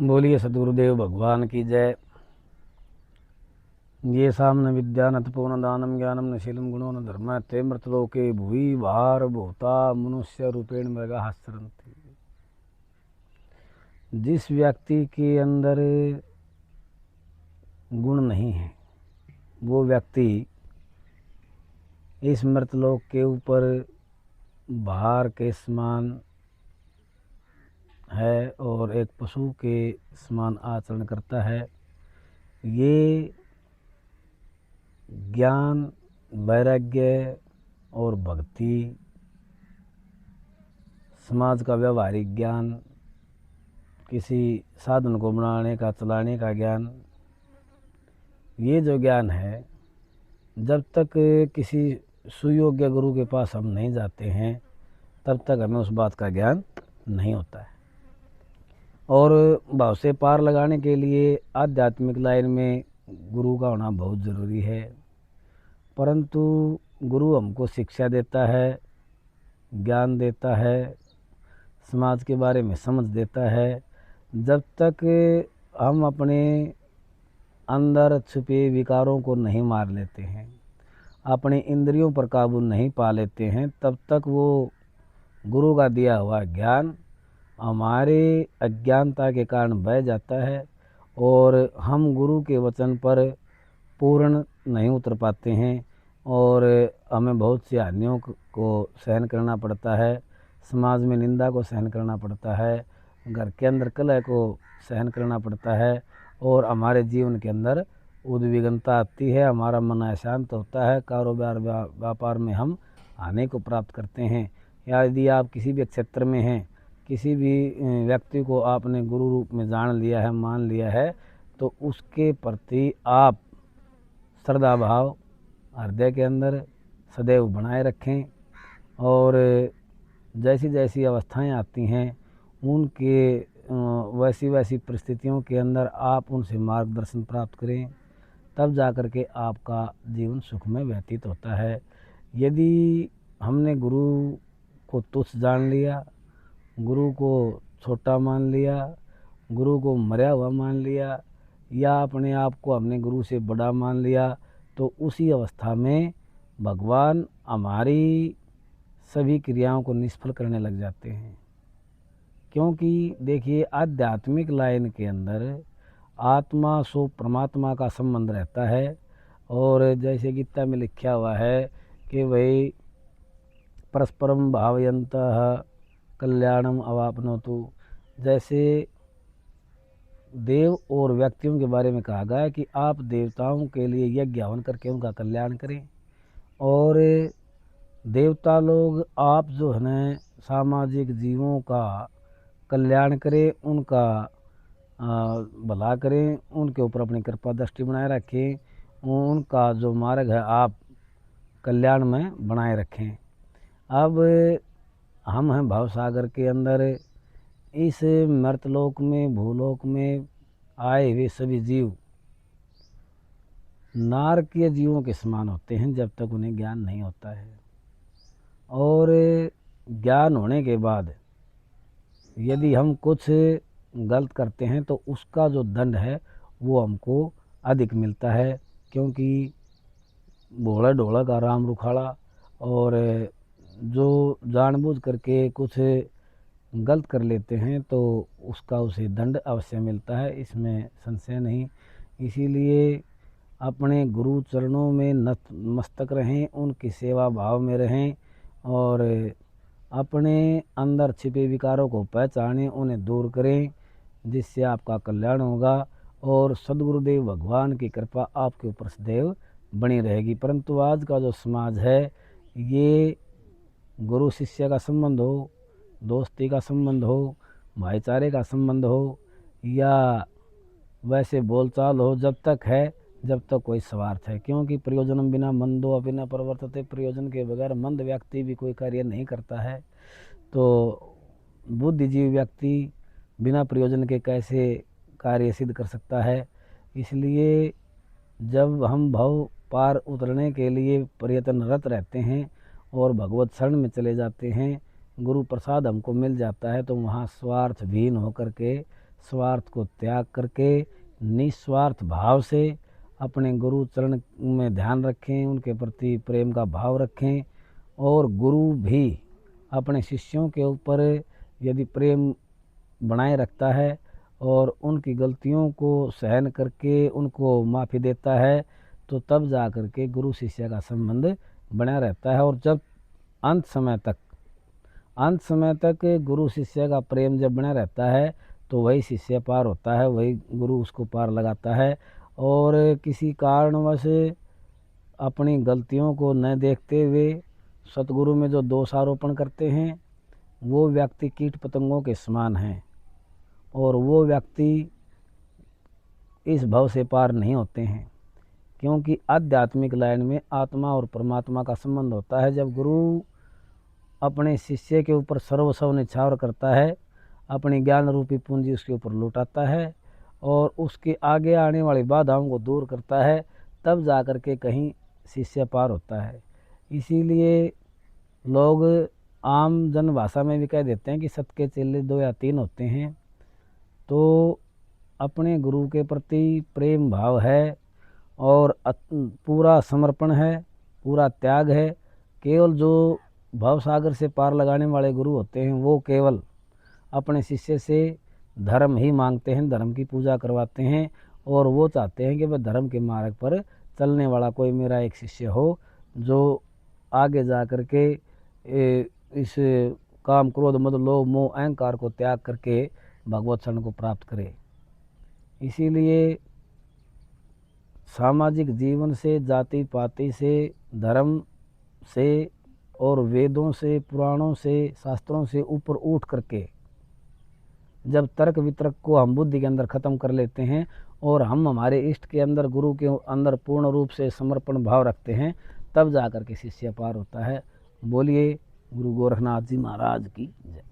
बोलिए सद्गुरुदेव भगवान की जय। ये सामन विद्या नतपूर्ण दानम ज्ञानम नशीलम गुणो न धर्म ते मृतलोके भुवि भार भूता मनुष्य रूपेण मृगा हस्तरंती। जिस व्यक्ति के अंदर गुण नहीं है वो व्यक्ति इस मृतलोक के ऊपर भार के समान है और एक पशु के समान आचरण करता है। ये ज्ञान, वैराग्य और भक्ति, समाज का व्यवहारिक ज्ञान, किसी साधन को बनाने का चलाने का ज्ञान, ये जो ज्ञान है जब तक किसी सुयोग्य गुरु के पास हम नहीं जाते हैं तब तक हमें उस बात का ज्ञान नहीं होता है। और भाव से पार लगाने के लिए आध्यात्मिक लाइन में गुरु का होना बहुत ज़रूरी है। परंतु गुरु हमको शिक्षा देता है, ज्ञान देता है, समाज के बारे में समझ देता है। जब तक हम अपने अंदर छुपे विकारों को नहीं मार लेते हैं, अपने इंद्रियों पर काबू नहीं पा लेते हैं, तब तक वो गुरु का दिया हुआ ज्ञान हमारे अज्ञानता के कारण बह जाता है और हम गुरु के वचन पर पूर्ण नहीं उतर पाते हैं और हमें बहुत सी हानियों को सहन करना पड़ता है। समाज में निंदा को सहन करना पड़ता है, घर के अंदर कलह को सहन करना पड़ता है और हमारे जीवन के अंदर उद्विग्नता आती है। हमारा मन अशांत होता है, कारोबार व्यापार में हम हानि को प्राप्त करते हैं। या यदि आप किसी भी क्षेत्र में हैं, किसी भी व्यक्ति को आपने गुरु रूप में जान लिया है, मान लिया है, तो उसके प्रति आप श्रद्धा भाव हृदय के अंदर सदैव बनाए रखें और जैसी जैसी अवस्थाएं आती हैं उनके वैसी वैसी परिस्थितियों के अंदर आप उनसे मार्गदर्शन प्राप्त करें, तब जाकर के आपका जीवन सुखमय व्यतीत होता है। यदि हमने गुरु को तुच्छ जान लिया, गुरु को छोटा मान लिया, गुरु को मरा हुआ मान लिया या अपने आप को हमने गुरु से बड़ा मान लिया, तो उसी अवस्था में भगवान हमारी सभी क्रियाओं को निष्फल करने लग जाते हैं। क्योंकि देखिए, आध्यात्मिक लाइन के अंदर आत्मा सो परमात्मा का संबंध रहता है और जैसे गीता में लिखा हुआ है कि भाई परस्परम भावयन्तः कल्याणम अवाप्नोतु। जैसे देव और व्यक्तियों के बारे में कहा गया है कि आप देवताओं के लिए यज्ञ हवन करके उनका कल्याण करें और देवता लोग आप जो है ना सामाजिक जीवों का कल्याण करें, उनका भला करें, उनके ऊपर अपनी कृपा दृष्टि बनाए रखें, उनका जो मार्ग है आप कल्याण में बनाए रखें। अब हम हैं भाव सागर के अंदर, इस मर्तलोक में भूलोक में आए हुए सभी जीव नारकीय जीवों के समान होते हैं जब तक उन्हें ज्ञान नहीं होता है। और ज्ञान होने के बाद यदि हम कुछ गलत करते हैं तो उसका जो दंड है वो हमको अधिक मिलता है, क्योंकि भोला ढोला का राम रुखाड़ा। और जो जानबूझ करके कुछ गलत कर लेते हैं तो उसका उसे दंड अवश्य मिलता है, इसमें संशय नहीं। इसीलिए अपने गुरु चरणों में नतमस्तक रहें, उनकी सेवा भाव में रहें और अपने अंदर छिपे विकारों को पहचानें, उन्हें दूर करें, जिससे आपका कल्याण होगा और सद्गुरुदेव भगवान की कृपा आपके ऊपर सदैव बनी रहेगी। परंतु आज का जो समाज है ये गुरु शिष्य का संबंध हो, दोस्ती का संबंध हो, भाईचारे का संबंध हो या वैसे बोलचाल हो, जब तक है जब तक कोई स्वार्थ है। क्योंकि प्रयोजनम बिना मंदो अभिना प्रवर्तते, प्रयोजन के बगैर मंद व्यक्ति भी कोई कार्य नहीं करता है। तो बुद्धिजीवी व्यक्ति बिना प्रयोजन के कैसे कार्य सिद्ध कर सकता है। इसलिए जब हम भव पार उतरने के लिए प्रयत्नरत रहते हैं और भगवत शरण में चले जाते हैं, गुरु प्रसाद हमको मिल जाता है, तो वहाँ स्वार्थहीन होकर के स्वार्थ को त्याग करके निस्वार्थ भाव से अपने गुरु चरण में ध्यान रखें, उनके प्रति प्रेम का भाव रखें। और गुरु भी अपने शिष्यों के ऊपर यदि प्रेम बनाए रखता है और उनकी गलतियों को सहन करके उनको माफ़ी देता है, तो तब जा कर के गुरु शिष्य का संबंध बना रहता है। और जब अंत समय तक गुरु शिष्य का प्रेम जब बना रहता है, तो वही शिष्य पार होता है, वही गुरु उसको पार लगाता है। और किसी कारणवश अपनी गलतियों को न देखते हुए सतगुरु में जो दोषारोपण करते हैं, वो व्यक्ति कीट पतंगों के समान हैं और वो व्यक्ति इस भव से पार नहीं होते हैं। क्योंकि आध्यात्मिक लाइन में आत्मा और परमात्मा का संबंध होता है। जब गुरु अपने शिष्य के ऊपर सर्वस्व निछावर करता है, अपनी ज्ञान रूपी पूंजी उसके ऊपर लुटाता है और उसके आगे आने वाली बाधाओं को दूर करता है, तब जाकर के कहीं शिष्य पार होता है। इसीलिए लोग आम जन भाषा में भी कह देते हैं कि सत के चेले 2 या 3 होते हैं। तो अपने गुरु के प्रति प्रेम भाव है और पूरा समर्पण है, पूरा त्याग है। केवल जो भव सागर से पार लगाने वाले गुरु होते हैं, वो केवल अपने शिष्य से धर्म ही मांगते हैं, धर्म की पूजा करवाते हैं और वो चाहते हैं कि वह धर्म के मार्ग पर चलने वाला कोई मेरा एक शिष्य हो, जो आगे जा कर के इस काम क्रोध मद लोभ मोह अहंकार को त्याग करके भगवत शरण को प्राप्त करे। इसीलिए सामाजिक जीवन से, जाति पाति से, धर्म से और वेदों से, पुराणों से, शास्त्रों से ऊपर उठ करके जब तर्क वितर्क को हम बुद्धि के अंदर ख़त्म कर लेते हैं और हम हमारे इष्ट के अंदर, गुरु के अंदर पूर्ण रूप से समर्पण भाव रखते हैं, तब जाकर के शिष्य पार होता है। बोलिए गुरु गोरखनाथ जी महाराज की जय।